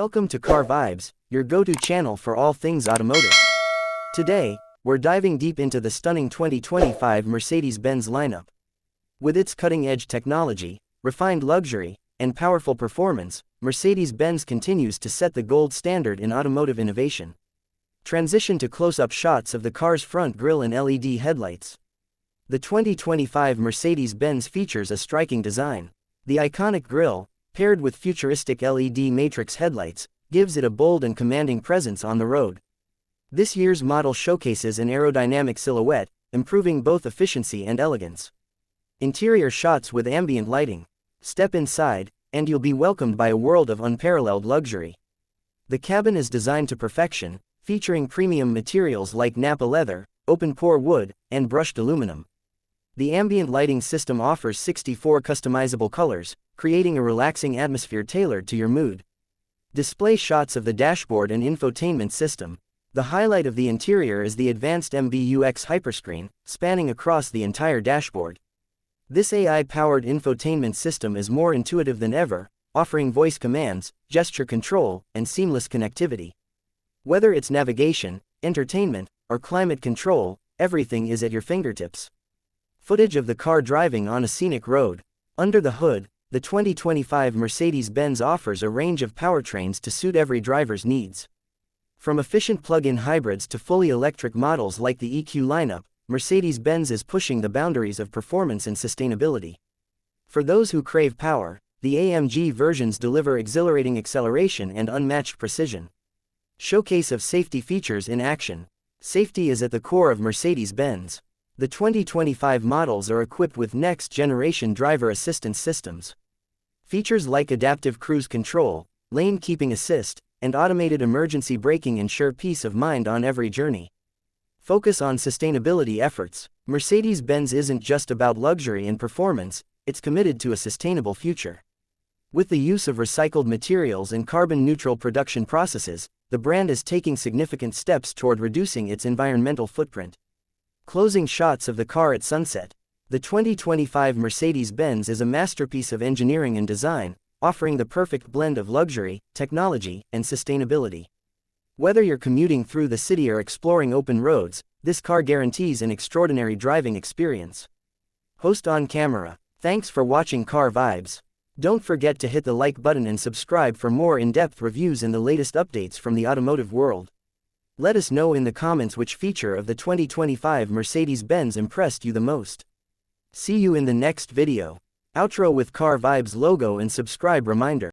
Welcome to CarVibes, your go-to channel for all things automotive. Today, we're diving deep into the stunning 2025 Mercedes-Benz lineup. With its cutting-edge technology, refined luxury, and powerful performance, Mercedes-Benz continues to set the gold standard in automotive innovation. Transition to close-up shots of the car's front grille and LED headlights. The 2025 Mercedes-Benz features a striking design. The iconic grille, paired with futuristic LED matrix headlights, gives it a bold and commanding presence on the road. This year's model showcases an aerodynamic silhouette, improving both efficiency and elegance. Interior shots with ambient lighting. Step inside, and you'll be welcomed by a world of unparalleled luxury. The cabin is designed to perfection, featuring premium materials like Nappa leather, open-pore wood, and brushed aluminum. The ambient lighting system offers 64 customizable colors, creating a relaxing atmosphere tailored to your mood. Display shots of the dashboard and infotainment system. The highlight of the interior is the advanced MBUX hyperscreen, spanning across the entire dashboard. This AI-powered infotainment system is more intuitive than ever, offering voice commands, gesture control, and seamless connectivity. Whether it's navigation, entertainment, or climate control, everything is at your fingertips. Footage of the car driving on a scenic road. Under the hood, the 2025 Mercedes-Benz offers a range of powertrains to suit every driver's needs. From efficient plug-in hybrids to fully electric models like the EQ lineup, Mercedes-Benz is pushing the boundaries of performance and sustainability. For those who crave power, the AMG versions deliver exhilarating acceleration and unmatched precision. Showcase of safety features in action. Safety is at the core of Mercedes-Benz. The 2025 models are equipped with next-generation driver assistance systems. Features like adaptive cruise control, lane keeping assist, and automated emergency braking ensure peace of mind on every journey. Focus on sustainability efforts. Mercedes-Benz isn't just about luxury and performance, it's committed to a sustainable future. With the use of recycled materials and carbon-neutral production processes, the brand is taking significant steps toward reducing its environmental footprint. Closing shots of the car at sunset. The 2025 Mercedes-Benz is a masterpiece of engineering and design, offering the perfect blend of luxury, technology, and sustainability. Whether you're commuting through the city or exploring open roads, this car guarantees an extraordinary driving experience. Host on camera. Thanks for watching CarVibes. Don't forget to hit the like button and subscribe for more in-depth reviews and the latest updates from the automotive world. Let us know in the comments which feature of the 2025 Mercedes-Benz impressed you the most. See you in the next video. Outro with CarVibes logo and subscribe reminder.